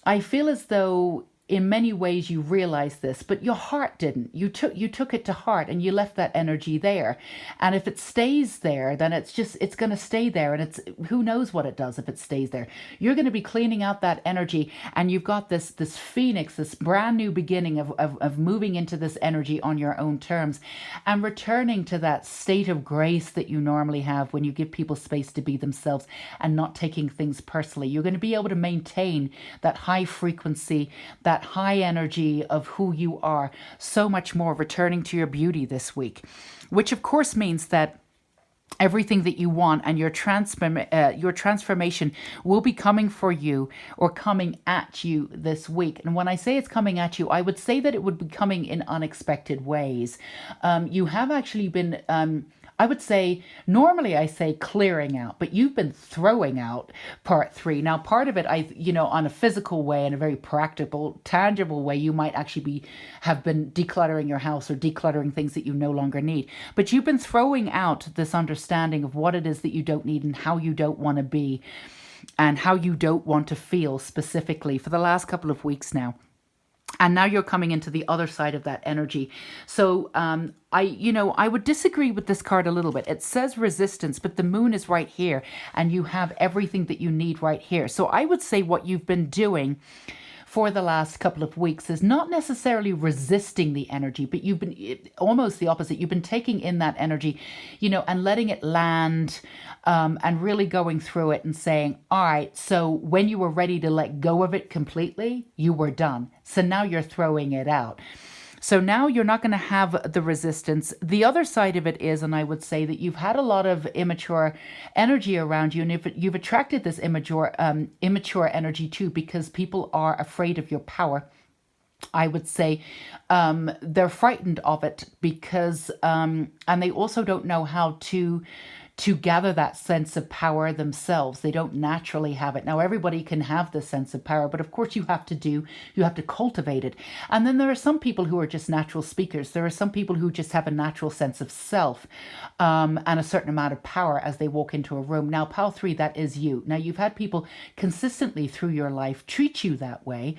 I feel as though in many ways you realize this, but your heart didn't. You took it to heart and you left that energy there. And if it stays there, then it's going to stay there, and it's who knows what it does if it stays there. You're going to be cleaning out that energy, and you've got this phoenix, this brand new beginning of moving into this energy on your own terms and returning to that state of grace that you normally have when you give people space to be themselves and not taking things personally. You're going to be able to maintain that high frequency, that high energy of who you are, so much more, returning to your beauty this week, which of course means that everything that you want and your transformation will be coming for you or coming at you this week. And when I say it's coming at you, I would say that it would be coming in unexpected ways. You have actually been I would say, normally I say clearing out, but you've been throwing out part 3. Now, part of it, on a physical way, in a very practical, tangible way, you might actually have been decluttering your house or decluttering things that you no longer need. But you've been throwing out this understanding of what it is that you don't need and how you don't want to be and how you don't want to feel specifically for the last couple of weeks now. And now you're coming into the other side of that energy. So I would disagree with this card a little bit. It says resistance, but the moon is right here and you have everything that you need right here. So I would say what you've been doing for the last couple of weeks is not necessarily resisting the energy, but you've been almost the opposite. You've been taking in that energy, and letting it land and really going through it and saying, all right, so when you were ready to let go of it completely, you were done. So now you're throwing it out. So now you're not going to have the resistance. The other side of it is, and I would say that you've had a lot of immature energy around you, and if you've attracted this immature energy too, because people are afraid of your power. I would say they're frightened of it because, and they also don't know how to gather that sense of power themselves. They don't naturally have it. Now, everybody can have this sense of power, but of course you have to cultivate it. And then there are some people who are just natural speakers. There are some people who just have a natural sense of self and a certain amount of power as they walk into a room. Now, pile 3, that is you. Now, you've had people consistently through your life treat you that way.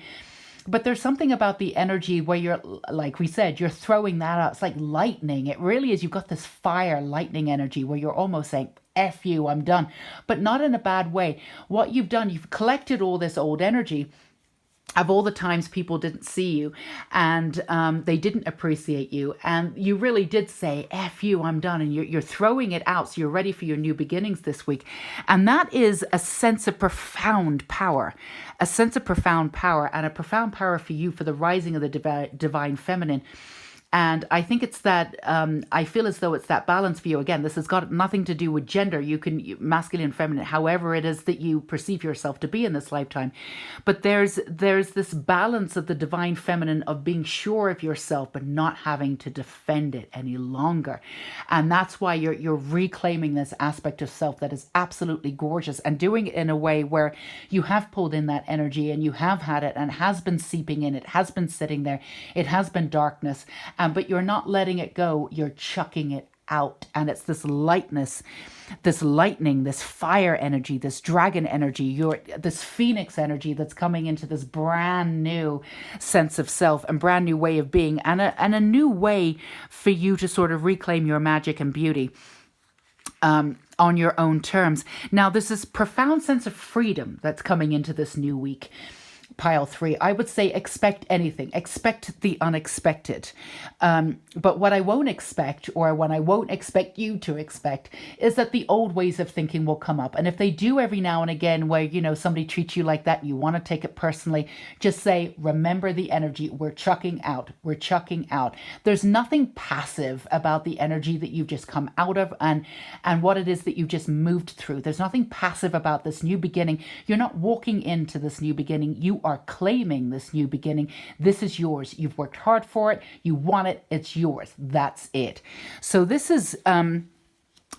But there's something about the energy where you're, like we said, you're throwing that out. It's like lightning. It really is. You've got this fire lightning energy where you're almost saying, F you, I'm done. But not in a bad way. What you've done, you've collected all this old energy of all the times people didn't see you and they didn't appreciate you. And you really did say, F you, I'm done. And you're throwing it out. So you're ready for your new beginnings this week. And that is a sense of profound power, and a profound power for you for the rising of the divine feminine. And I think it's that, I feel as though it's that balance for you. Again, this has got nothing to do with gender. You can, masculine, feminine, however it is that you perceive yourself to be in this lifetime. But there's this balance of the divine feminine of being sure of yourself, but not having to defend it any longer. And that's why you're reclaiming this aspect of self that is absolutely gorgeous and doing it in a way where you have pulled in that energy and you have had it and has been seeping in. It has been sitting there. It has been darkness. But you're not letting it go. You're chucking it out. And it's this lightness, this lightning, this fire energy, this dragon energy, this phoenix energy that's coming into this brand new sense of self and brand new way of being and a new way for you to sort of reclaim your magic and beauty. On your own terms. Now, there's this profound sense of freedom that's coming into this new week. Pile 3, I would say expect anything. Expect the unexpected. But what I won't expect, or what I won't expect you to expect, is that the old ways of thinking will come up. And if they do every now and again where, somebody treats you like that, you want to take it personally, just say, remember the energy. We're chucking out. We're chucking out. There's nothing passive about the energy that you've just come out of and what it is that you just moved through. There's nothing passive about this new beginning. You're not walking into this new beginning. You are claiming this new beginning. This is yours. You've worked hard for it. You want it. It's yours. That's it. So this is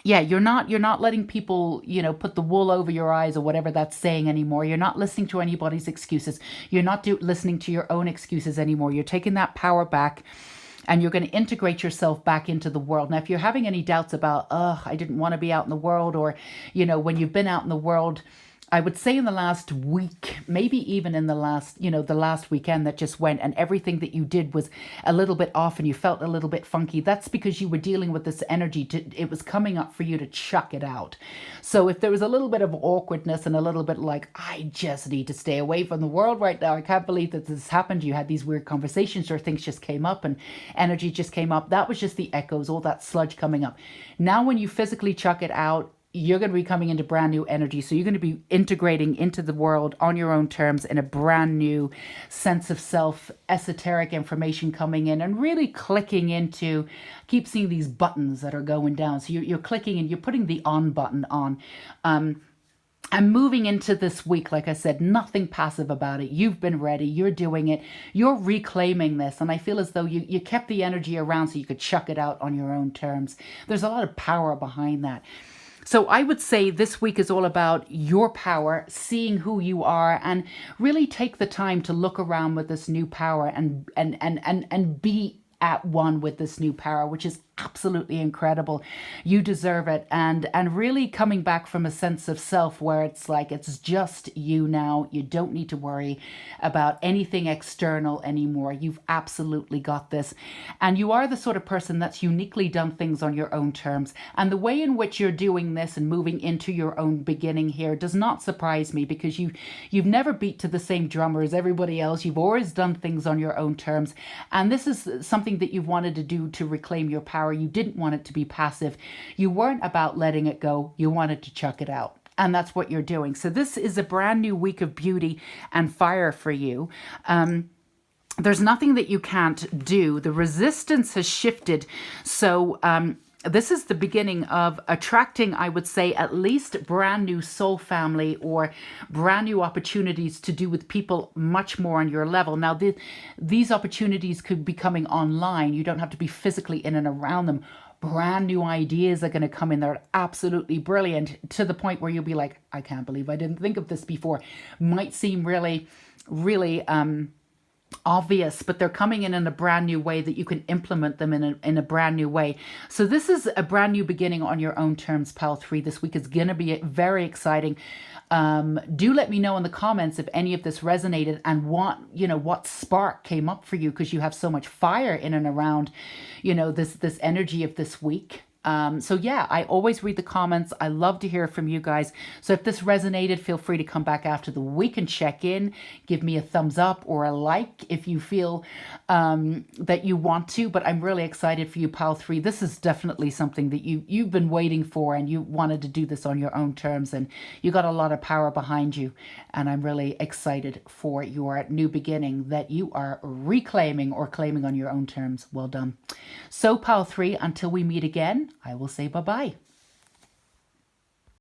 yeah, you're not letting people, put the wool over your eyes or whatever that's saying anymore. You're not listening to anybody's excuses. You're not listening to your own excuses anymore. You're taking that power back, and you're going to integrate yourself back into the world. Now, if you're having any doubts about, I didn't want to be out in the world, or, when you've been out in the world, I would say in the last week, maybe even in the last weekend that just went, and everything that you did was a little bit off and you felt a little bit funky, that's because you were dealing with this energy. It was coming up for you to chuck it out. So if there was a little bit of awkwardness and a little bit like, I just need to stay away from the world right now, I can't believe that this happened, you had these weird conversations or things just came up and energy just came up, that was just the echoes, all that sludge coming up. Now when you physically chuck it out, you're going to be coming into brand new energy. So you're going to be integrating into the world on your own terms in a brand new sense of self, esoteric information coming in and really clicking into, keep seeing these buttons that are going down. So you're clicking and you're putting the on button on. And moving into this week, like I said, nothing passive about it. You've been ready. You're doing it. You're reclaiming this. And I feel as though you kept the energy around so you could chuck it out on your own terms. There's a lot of power behind that. So I would say this week is all about your power, seeing who you are, and really take the time to look around with this new power and be at one with this new power, which is absolutely incredible. You deserve it. And really coming back from a sense of self where it's like, it's just you now. You don't need to worry about anything external anymore. You've absolutely got this. And you are the sort of person that's uniquely done things on your own terms. And the way in which you're doing this and moving into your own beginning here does not surprise me, because you've never beat to the same drummer as everybody else. You've always done things on your own terms. And this is something that you've wanted to do to reclaim your power. You didn't want it to be passive. You weren't about letting it go. You wanted to chuck it out. And that's what you're doing. So this is a brand new week of beauty and fire for you. There's nothing that you can't do. The resistance has shifted. So this is the beginning of attracting, I would say, at least brand new soul family or brand new opportunities to do with people much more on your level. Now, these opportunities could be coming online. You don't have to be physically in and around them. Brand new ideas are going to come in. They're absolutely brilliant, to the point where you'll be like, I can't believe I didn't think of this before. Might seem really, really obvious, but they're coming in a brand new way that you can implement them in a brand new way. So this is a brand new beginning on your own terms, Pal 3. This week is going to be very exciting. Do let me know in the comments if any of this resonated and what spark came up for you, because you have so much fire in and around, this energy of this week. So yeah, I always read the comments. I love to hear from you guys. So if this resonated, feel free to come back after the week and check in. Give me a thumbs up or a like if you feel that you want to. But I'm really excited for you, Pal 3. This is definitely something that you've been waiting for, and you wanted to do this on your own terms, and you got a lot of power behind you. And I'm really excited for your new beginning that you are reclaiming or claiming on your own terms. Well done. So Pal 3, until we meet again, I will say bye-bye.